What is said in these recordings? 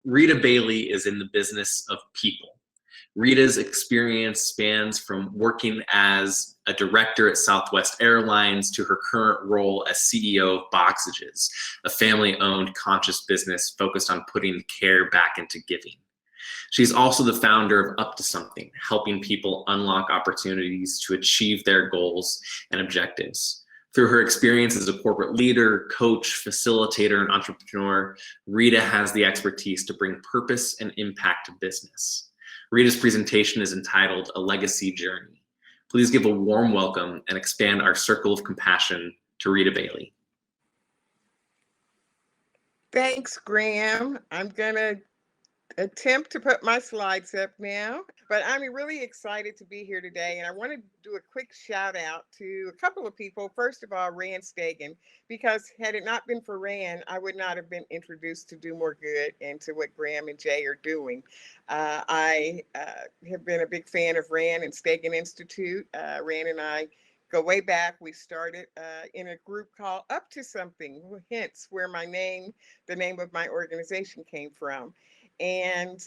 Rita Bailey is in the business of people. Rita's experience spans from working as a director at Southwest Airlines to her current role as CEO of Boxages, a family-owned conscious business focused on putting care back into giving. She's also the founder of Up to Something, helping people unlock opportunities to achieve their goals and objectives. Through her experience as a corporate leader, coach, facilitator, and entrepreneur, Rita has the expertise to bring purpose and impact to business. Rita's presentation is entitled A Legacy Journey. Please give a warm welcome and expand our circle of compassion to Rita Bailey. Thanks, Graham. I'm going to attempt to put my slides up now, but I'm really excited to be here today. And I want to do a quick shout out to a couple of people. First of all, Rand Stegan, because had it not been for Rand, I would not have been introduced to Do More Good and to what Graham and Jay are doing. I have been a big fan of Rand and Stegan Institute. Rand and I go way back. We started in a group called Up to Something, hence where the name of my organization came from. And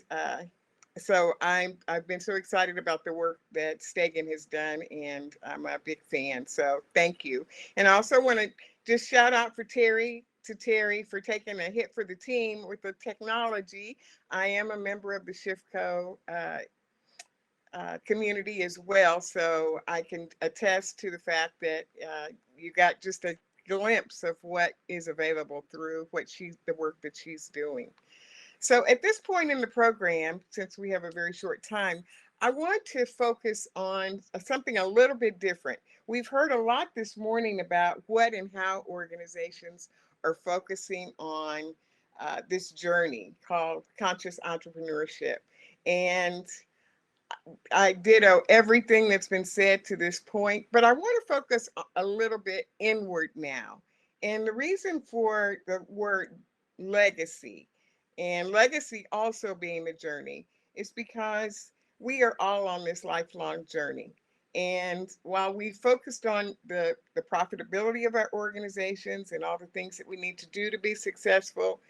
so I've been so excited about the work that Stegan has done, and I'm a big fan. So thank you. And I also want to just shout out to Terry for taking a hit for the team with the technology. I am a member of the ShiftCo community as well, so I can attest to the fact that you got just a glimpse of what is available through the work that she's doing. So at this point in the program, since we have a very short time, I want to focus on something a little bit different. We've heard a lot this morning about what and how organizations are focusing on this journey called conscious entrepreneurship. And I ditto everything that's been said to this point, but I want to focus a little bit inward now. And the reason for the word legacy, and legacy also being the journey, is because we are all on this lifelong journey. And while we focused on the profitability of our organizations and all the things that we need to do to be successful,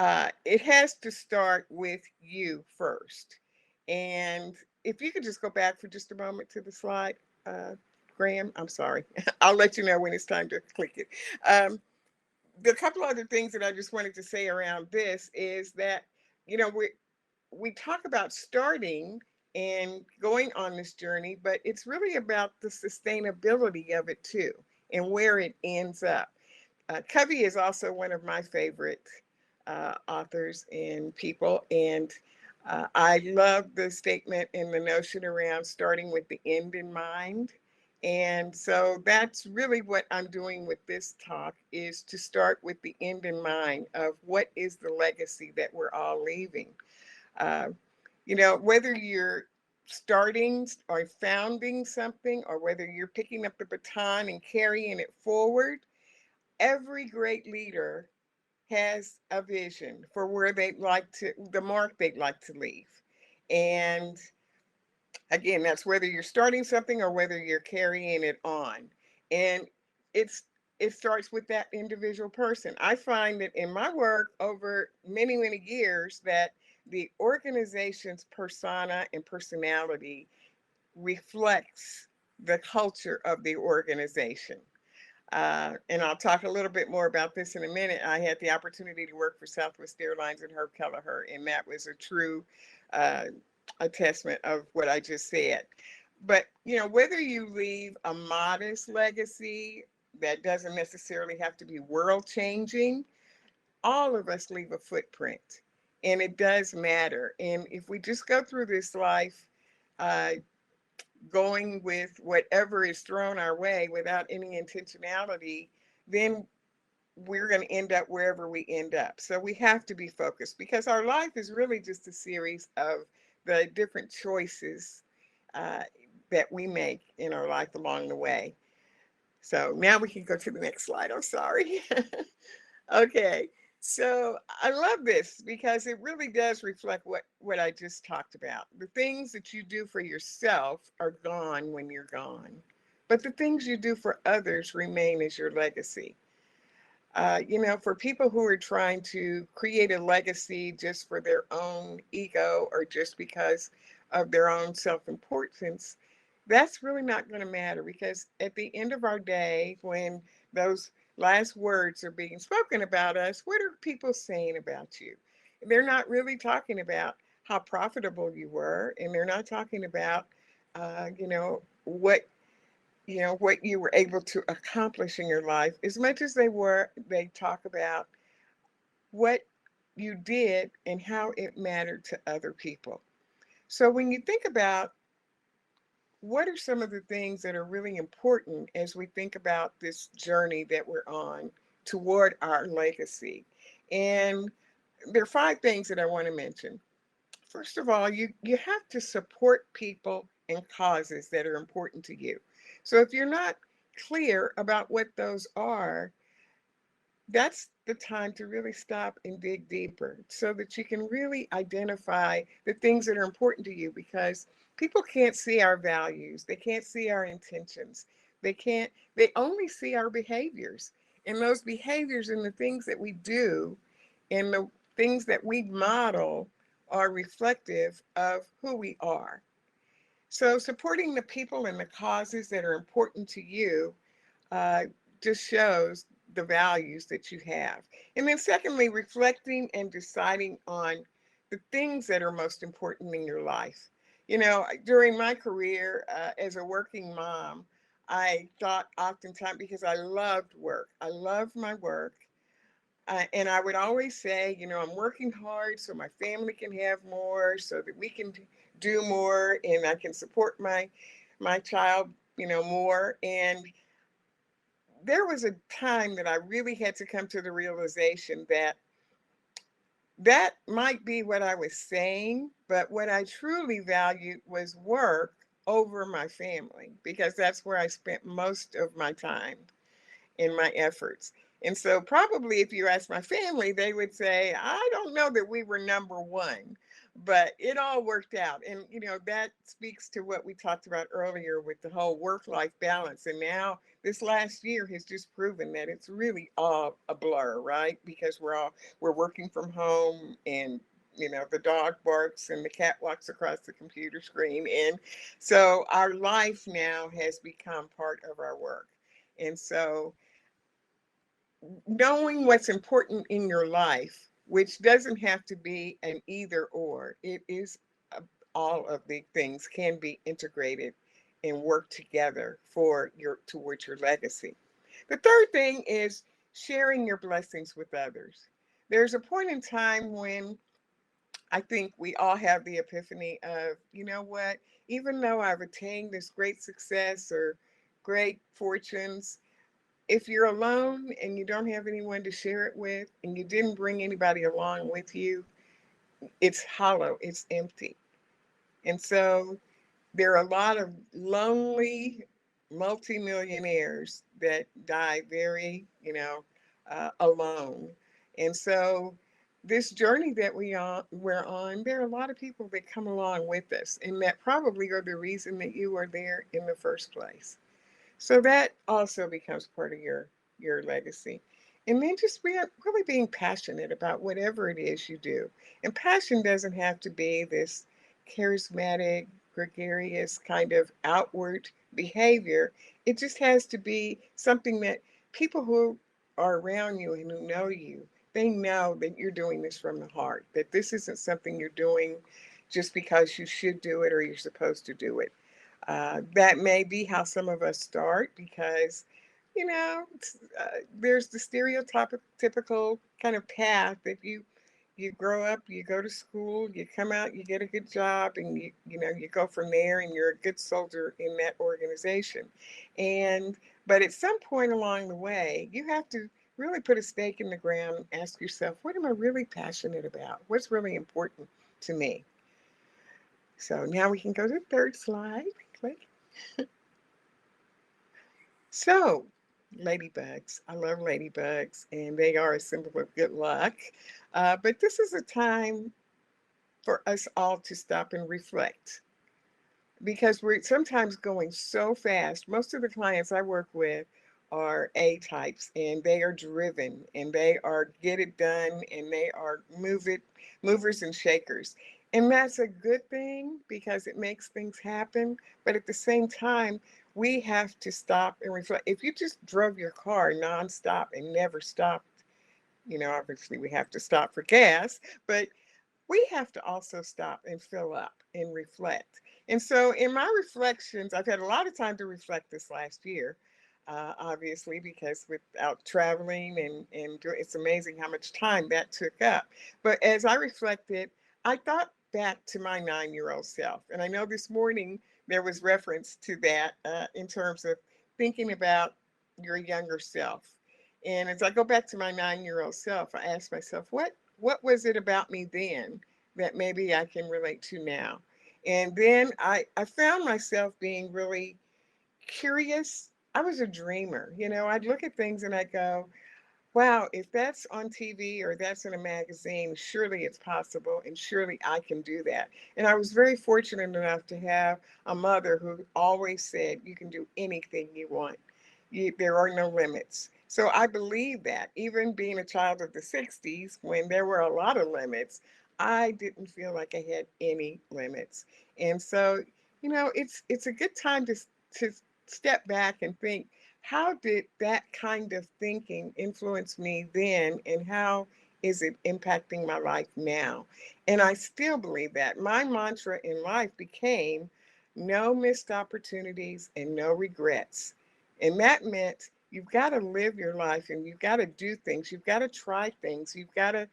it has to start with you first. And if you could just go back for just a moment to the slide, Graham, I'm sorry. I'll let you know when it's time to click it. The couple other things that I just wanted to say around this is that, we talk about starting and going on this journey, but it's really about the sustainability of it too, and where it ends up. Covey is also one of my favorite authors and people, and I love the statement and the notion around starting with the end in mind. And so that's really what I'm doing with this talk, is to start with the end in mind of what is the legacy that we're all leaving. Whether you're starting or founding something, or whether you're picking up the baton and carrying it forward, every great leader has a vision for where the mark they'd like to leave. And again, that's whether you're starting something or whether you're carrying it on. And it starts with that individual person. I find that in my work over many, many years that the organization's persona and personality reflects the culture of the organization. And I'll talk a little bit more about this in a minute. I had the opportunity to work for Southwest Airlines and Herb Kelleher, and that was a true attestment of what I just said. But, whether you leave a modest legacy that doesn't necessarily have to be world changing, all of us leave a footprint, and it does matter. And if we just go through this life, going with whatever is thrown our way without any intentionality, then we're going to end up wherever we end up. So we have to be focused, because our life is really just a series of the different choices that we make in our life along the way. So now we can go to the next slide. I'm sorry. Okay. So I love this because it really does reflect what I just talked about. The things that you do for yourself are gone when you're gone, but the things you do for others remain as your legacy. For people who are trying to create a legacy just for their own ego or just because of their own self-importance, that's really not going to matter, because at the end of our day, when those last words are being spoken about us, what are people saying about you? They're not really talking about how profitable you were, and they're not talking about, what what you were able to accomplish in your life as much as they talk about what you did and how it mattered to other people. So when you think about what are some of the things that are really important as we think about this journey that we're on toward our legacy, and there are 5 things that I want to mention. First of all, you have to support people and causes that are important to you. So if you're not clear about what those are, that's the time to really stop and dig deeper so that you can really identify the things that are important to you, because people can't see our values, they can't see our intentions, they only see our behaviors. And those behaviors and the things that we do and the things that we model are reflective of who we are. So supporting the people and the causes that are important to you uh, just shows the values that you have. And then, secondly, reflecting and deciding on the things that are most important in your life. During my career as a working mom, I thought oftentimes, because I loved work, I loved my work. And I would always say, I'm working hard so my family can have more, so that we can do more, and I can support my child, more. And there was a time that I really had to come to the realization that that might be what I was saying, but what I truly valued was work over my family, because that's where I spent most of my time in my efforts. And so, probably if you ask my family, they would say, I don't know that we were number one, but it all worked out. And, that speaks to what we talked about earlier with the whole work life balance. And now, this last year has just proven that it's really all a blur, right? Because we're working from home, and the dog barks and the cat walks across the computer screen. And so our life now has become part of our work. And so knowing what's important in your life, which doesn't have to be an either or, it is all of the things can be integrated and work together towards your legacy. The third thing is sharing your blessings with others. There's a point in time when I think we all have the epiphany of, you know what, even though I've attained this great success or great fortunes, if you're alone and you don't have anyone to share it with, and you didn't bring anybody along with you, it's hollow, it's empty. And so there are a lot of lonely multimillionaires that die very, alone. And so this journey that we're on, there are a lot of people that come along with us, and that probably are the reason that you are there in the first place. So that also becomes part of your legacy. And then just really being passionate about whatever it is you do. And passion doesn't have to be this charismatic, gregarious kind of outward behavior. It just has to be something that people who are around you and who know you, they know that you're doing this from the heart, that this isn't something you're doing just because you should do it or you're supposed to do it. That may be how some of us start, because, there's the stereotypical kind of path that you grow up, you go to school, you come out, you get a good job, and you go from there, and you're a good soldier in that organization. And but at some point along the way, you have to really put a stake in the ground and ask yourself, what am I really passionate about? What's really important to me? So now we can go to the third slide. Click. So, ladybugs. I love ladybugs, and they are a symbol of good luck. But this is a time for us all to stop and reflect, because we're sometimes going so fast. Most of the clients I work with are A types, and they are driven, and they are get it done, and they are movers and shakers. And that's a good thing because it makes things happen. But at the same time, we have to stop and reflect. If you just drove your car nonstop and never stopped, obviously we have to stop for gas, but we have to also stop and fill up and reflect. And so, in my reflections, I've had a lot of time to reflect this last year, obviously, because without traveling it's amazing how much time that took up. But as I reflected, I thought back to my 9-year old self. And I know this morning there was reference to that in terms of thinking about your younger self. And as I go back to my 9-year old self, I ask myself, what was it about me then that maybe I can relate to now? And then I found myself being really curious. I was a dreamer. I'd look at things and I go, wow, if that's on TV or that's in a magazine, surely it's possible and surely I can do that. And I was very fortunate enough to have a mother who always said, you can do anything you want. There are no limits. So I believe that even being a child of the 60s, when there were a lot of limits, I didn't feel like I had any limits. And so, it's a good time to step back and think, how did that kind of thinking influence me then, and how is it impacting my life now? And I still believe that. My mantra in life became no missed opportunities and no regrets. And that meant you've got to live your life and you've got to do things. You've got to try things. You've got to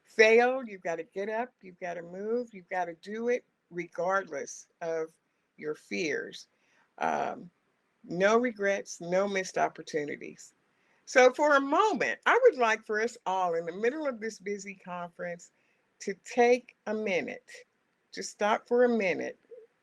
fail. You've got to get up. You've got to move. You've got to do it regardless of your fears. Um, no regrets, no missed opportunities. So, for a moment, I would like for us all in the middle of this busy conference to take a minute, just stop for a minute,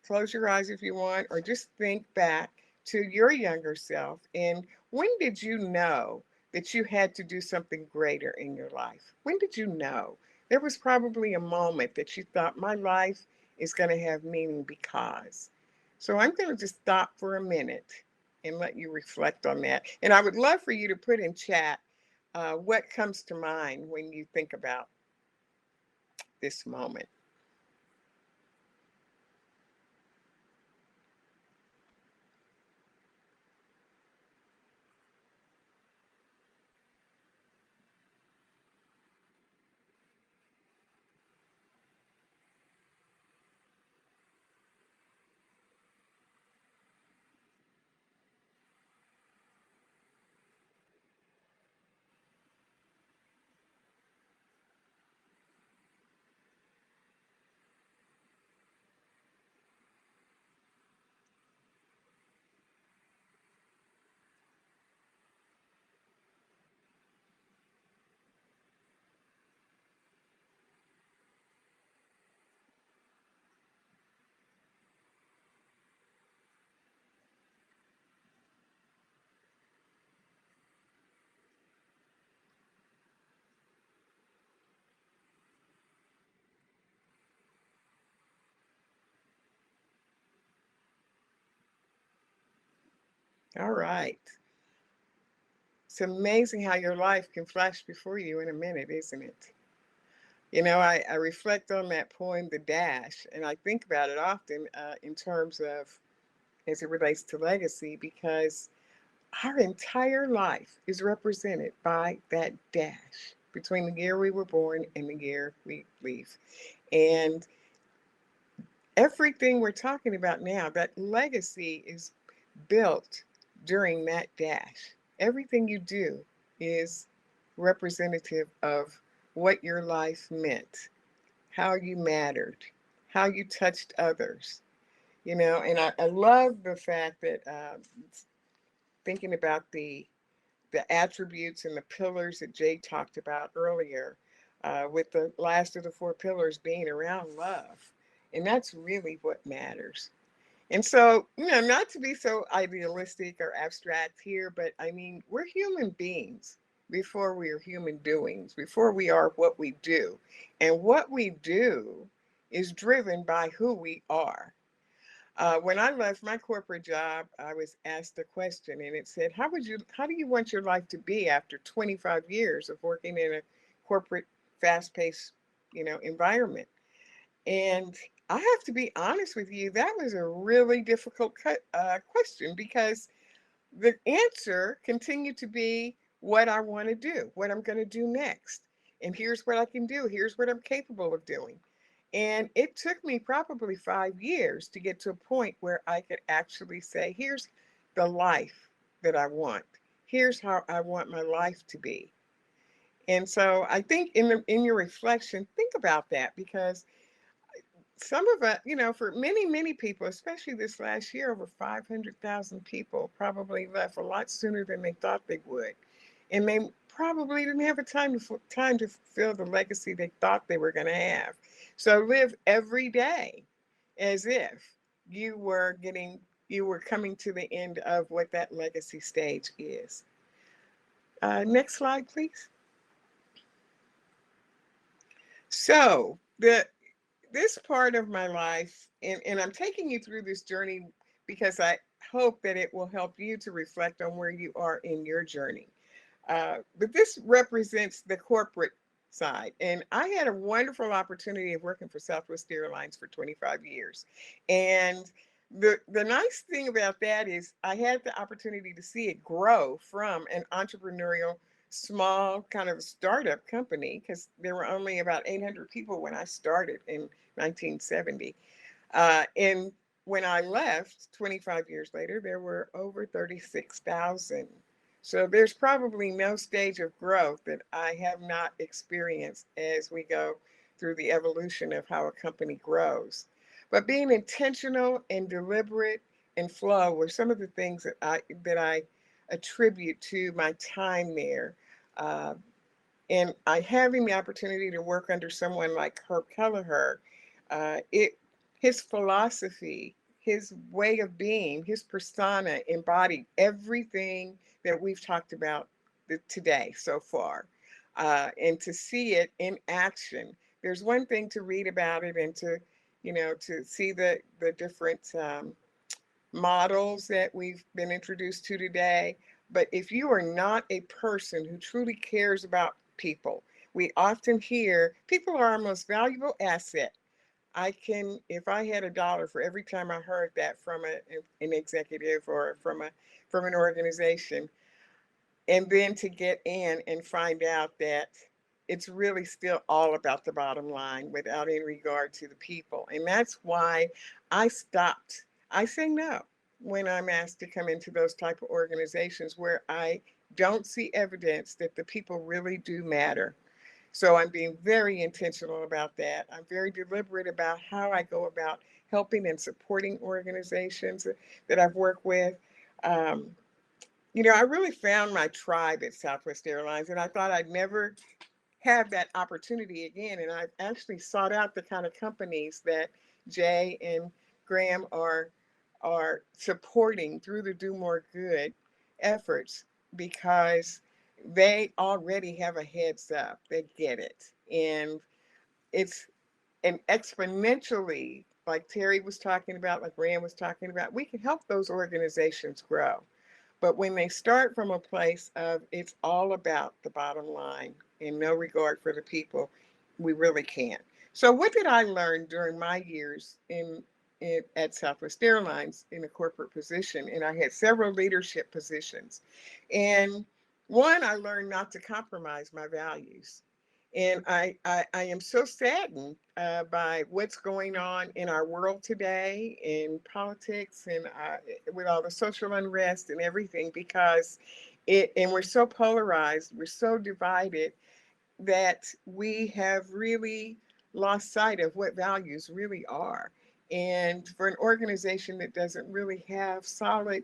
close your eyes if you want, or just think back to your younger self. And when did you know that you had to do something greater in your life? When did you know? There was probably a moment that you thought, my life is going to have meaning because. So, I'm going to just stop for a minute and let you reflect on that. And I would love for you to put in chat what comes to mind when you think about this moment. All right. It's amazing how your life can flash before you in a minute, isn't it? I reflect on that poem, The Dash, and I think about it often in terms of as it relates to legacy because our entire life is represented by that dash between the year we were born and the year we leave. And everything we're talking about now, that legacy is built during that dash. Everything you do is representative of what your life meant, how you mattered, how you touched others. And I love the fact that thinking about the attributes and the pillars that Jay talked about earlier, with the last of the four pillars being around love. And that's really what matters. And so, not to be so idealistic or abstract here, but I mean, we're human beings before we are human doings, before we are what we do. And what we do is driven by who we are. When I left my corporate job, I was asked a question, and it said, how do you want your life to be after 25 years of working in a corporate, fast-paced, environment? And I have to be honest with you, that was a really difficult question, because the answer continued to be what I want to do, what I'm going to do next. And here's what I can do. Here's what I'm capable of doing. And it took me probably 5 years to get to a point where I could actually say, here's the life that I want. Here's how I want my life to be. And so I think in your reflection, think about that, because some of us, for many, many people, especially this last year, over 500,000 people probably left a lot sooner than they thought they would. And they probably didn't have a time to fulfill the legacy they thought they were going to have. So live every day as if you were coming to the end of what that legacy stage is. Next slide, please. So this part of my life, and I'm taking you through this journey because I hope that it will help you to reflect on where you are in your journey. But this represents the corporate side. And I had a wonderful opportunity of working for Southwest Airlines for 25 years. And the nice thing about that is I had the opportunity to see it grow from an entrepreneurial, small kind of startup company, because there were only about 800 people when I started in 1970. And when I left 25 years later, there were over 36,000. So there's probably no stage of growth that I have not experienced as we go through the evolution of how a company grows. But being intentional and deliberate and flow were some of the things that I attribute to my time there. Uh, and I having the opportunity to work under someone like Herb Kelleher, it his philosophy, his way of being, his persona embodied everything that we've talked about today so far. And to see it in action, there's one thing to read about it and to see the different models that we've been introduced to today. But if you are not a person who truly cares about people, we often hear people are our most valuable asset. If I had $1 for every time I heard that from an executive or from an organization, and then to get in and find out that it's really still all about the bottom line without any regard to the people. And that's why I stopped. I say no when I'm asked to come into those type of organizations where I don't see evidence that the people really do matter. So I'm being very intentional about that. I'm very deliberate about how I go about helping and supporting organizations that I've worked with. Um, I really found my tribe at Southwest Airlines, and I thought I'd never have that opportunity again. And I've actually sought out the kind of companies that Jay and Graham are supporting through the Do More Good efforts, because they already have a heads up. They get it. And it's and exponentially, like Terry was talking about, like Rand was talking about, we can help those organizations grow. But when they start from a place of it's all about the bottom line and no regard for the people, we really can't. So what did I learn during my years at Southwest Airlines in a corporate position? And I had several leadership positions. And one, I learned not to compromise my values. And I am so saddened by what's going on in our world today in politics and with all the social unrest and everything, because and we're so polarized, we're so divided, that we have really lost sight of what values really are. And for an organization that doesn't really have solid,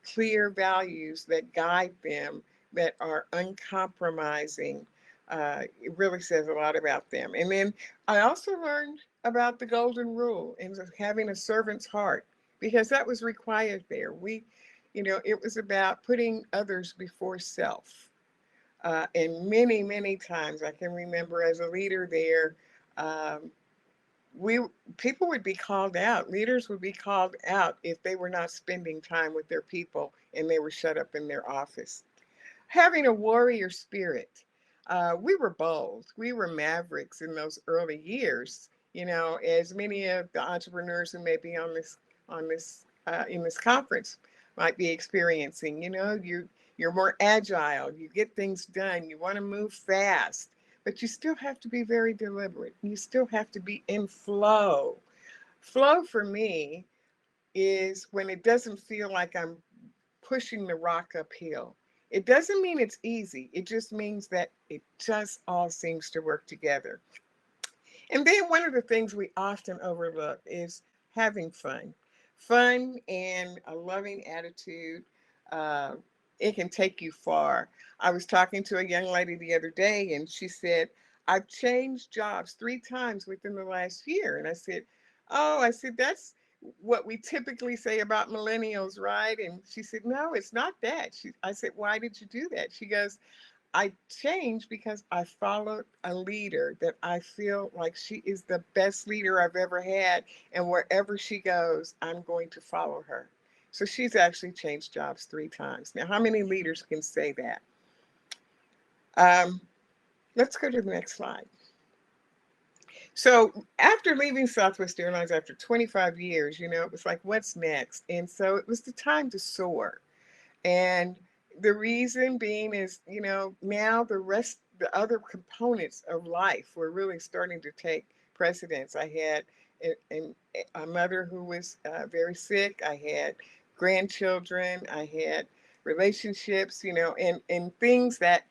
clear values that guide them, that are uncompromising, it really says a lot about them. And then I also learned about the golden rule and having a servant's heart, because that was required there. It was about putting others before self. And many, many times I can remember as a leader there, um, we people would be called out. Leaders would be called out if they were not spending time with their people and they were shut up in their office. Having a warrior spirit. We were bold. We were mavericks in those early years. You know, as many of the entrepreneurs who may be on this in this conference might be experiencing. You know, you're more agile. You get things done. You want to move fast, but you still have to be very deliberate. You still have to be in flow. Flow for me is when it doesn't feel like I'm pushing the rock uphill. It doesn't mean it's easy. It just means that it just all seems to work together. And then one of the things we often overlook is having fun. Fun and a loving attitude, uh, it can take you far. I was talking to a young lady the other day, and she said, I've changed jobs 3 times within the last year. And I said, oh, I said, that's what we typically say about millennials, right? And she said, no, it's not that. I said, why did you do that? She goes, I changed because I followed a leader that I feel like she is the best leader I've ever had. And wherever she goes, I'm going to follow her. So she's actually changed jobs 3 times. Now, how many leaders can say that? Um, let's go to the next slide. So after leaving Southwest Airlines after 25 years, you know, it was like, what's next? And so it was the time to soar. And the reason being is, you know, now the other components of life were really starting to take precedence. I had a mother who was very sick. I had grandchildren. I had relationships, you know, and things that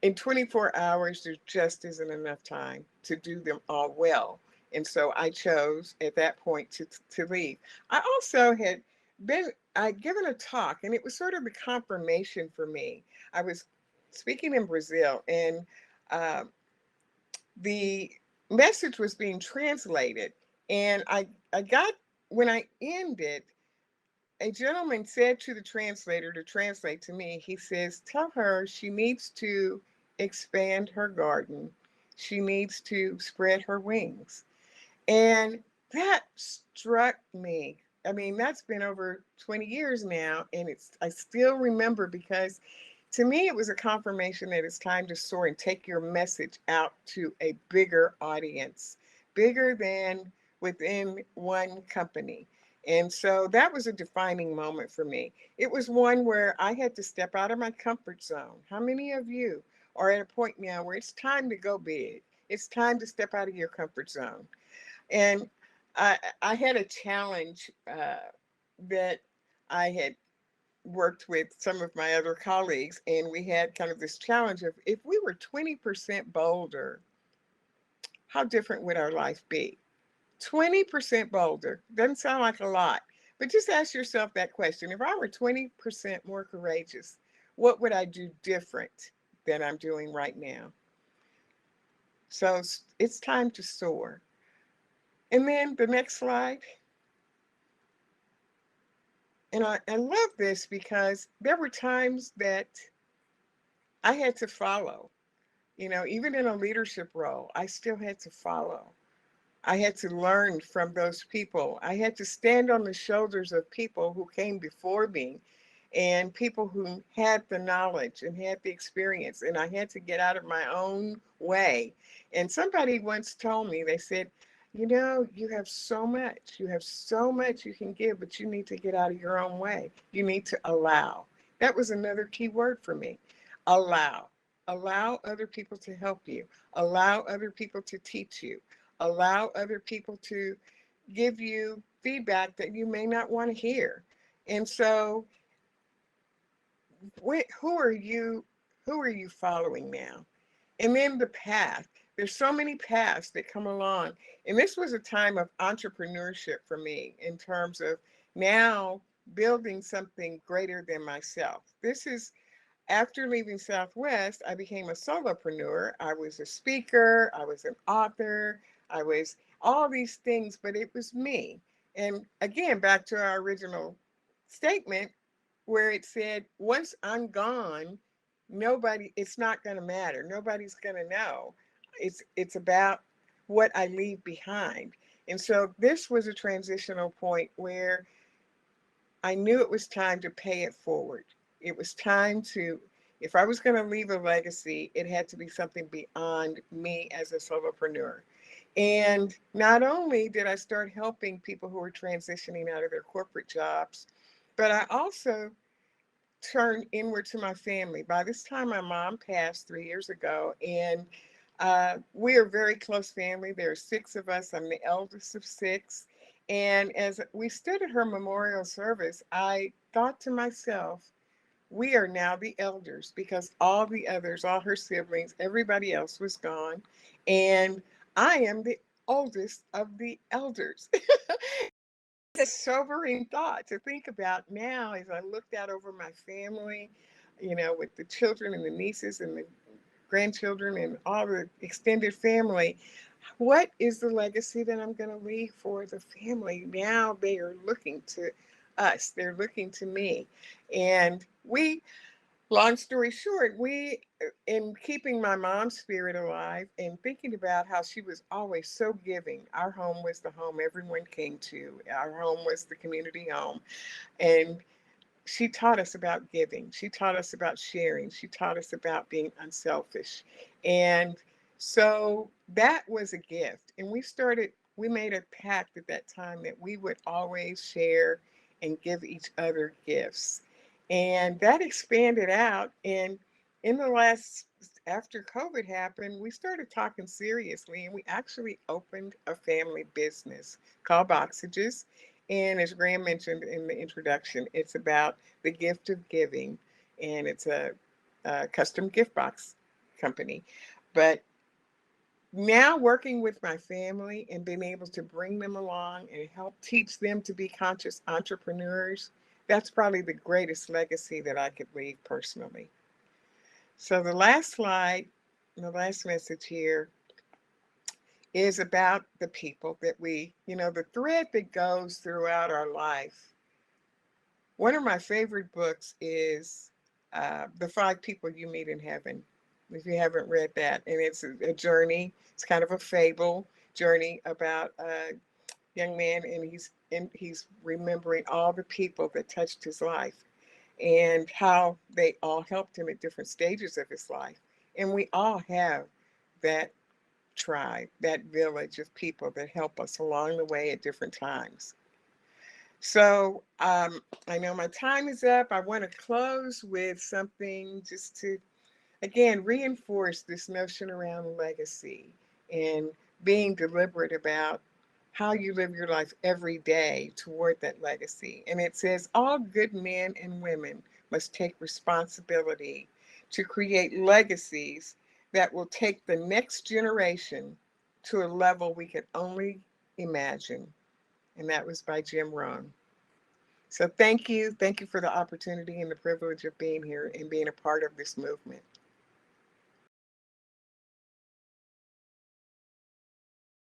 in 24 hours, there just isn't enough time to do them all well. And so I chose at that point to leave. I also had I'd given a talk, and it was sort of the confirmation for me. I was speaking in Brazil, and uh, the message was being translated. And I got, when I ended, a gentleman said to the translator to translate to me, he says, tell her she needs to expand her garden. She needs to spread her wings. And that struck me. I mean, that's been over 20 years now, and I still remember because to me it was a confirmation that it's time to soar and take your message out to a bigger audience, bigger than within one company. And so that was a defining moment for me. It was one where I had to step out of my comfort zone. How many of you are at a point now where it's time to go big? It's time to step out of your comfort zone. And I had a challenge that I had worked with some of my other colleagues, and we had kind of this challenge of if we were 20% bolder, how different would our life be? 20% bolder doesn't sound like a lot, but just ask yourself that question. If I were 20% more courageous, what would I do different than I'm doing right now? So it's time to soar. And then the next slide. And I love this because there were times that I had to follow, you know, even in a leadership role, I still had to follow. I had to learn from those people. I had to stand on the shoulders of people who came before me and people who had the knowledge and had the experience. And I had to get out of my own way. And somebody once told me, they said, you know, you have so much. You have so much you can give, but you need to get out of your own way. You need to allow. That was another key word for me. Allow. Allow other people to help you. Allow other people to teach you. Allow other people to give you feedback that you may not want to hear. And so who are you following now? And then the path. There's so many paths that come along. And this was a time of entrepreneurship for me in terms of now building something greater than myself. This is after leaving Southwest, I became a solopreneur. I was a speaker, I was an author, I was all these things, but it was me. And again, back to our original statement where it said, once I'm gone, it's not going to matter. Nobody's going to know. It's about what I leave behind. And so this was a transitional point where I knew it was time to pay it forward. It was time to, if I was going to leave a legacy, it had to be something beyond me as a solopreneur. And not only did I start helping people who were transitioning out of their corporate jobs, but I also turned inward to my family. By this time, my mom passed 3 years ago, and we are a very close family. There are six of us. I'm the eldest of six. And as we stood at her memorial service, I thought to myself, we are now the elders because all the others, all her siblings, everybody else was gone. And I am the oldest of the elders. A sobering thought to think about now as I looked out over my family, with the children and the nieces and the grandchildren and all the extended family. What is the legacy that I'm going to leave for the family? Now they are looking to us, they're looking to me. And long story short, in keeping my mom's spirit alive and thinking about how she was always so giving, our home was the home everyone came to, our home was the community home. And she taught us about giving. She taught us about sharing. She taught us about being unselfish. And so that was a gift. And we made a pact at that time that we would always share and give each other gifts. And that expanded out. And in the after COVID happened, we started talking seriously and we actually opened a family business called Boxages. And as Graham mentioned in the introduction, it's about the gift of giving, and it's a custom gift box company. But now working with my family and being able to bring them along and help teach them to be conscious entrepreneurs, that's probably the greatest legacy that I could leave personally. So the last slide, the last message here is about the people that the thread that goes throughout our life. One of my favorite books is The Five People You Meet in Heaven, if you haven't read that. And it's a journey, it's kind of a fable journey about a young man, and he's remembering all the people that touched his life and how they all helped him at different stages of his life. And we all have that tribe, that village of people that help us along the way at different times. So I know my time is up. I want to close with something just to, again, reinforce this notion around legacy and being deliberate about how you live your life every day toward that legacy. And it says, all good men and women must take responsibility to create legacies that will take the next generation to a level we could only imagine. And that was by Jim Rohn. So thank you. Thank you for the opportunity and the privilege of being here and being a part of this movement.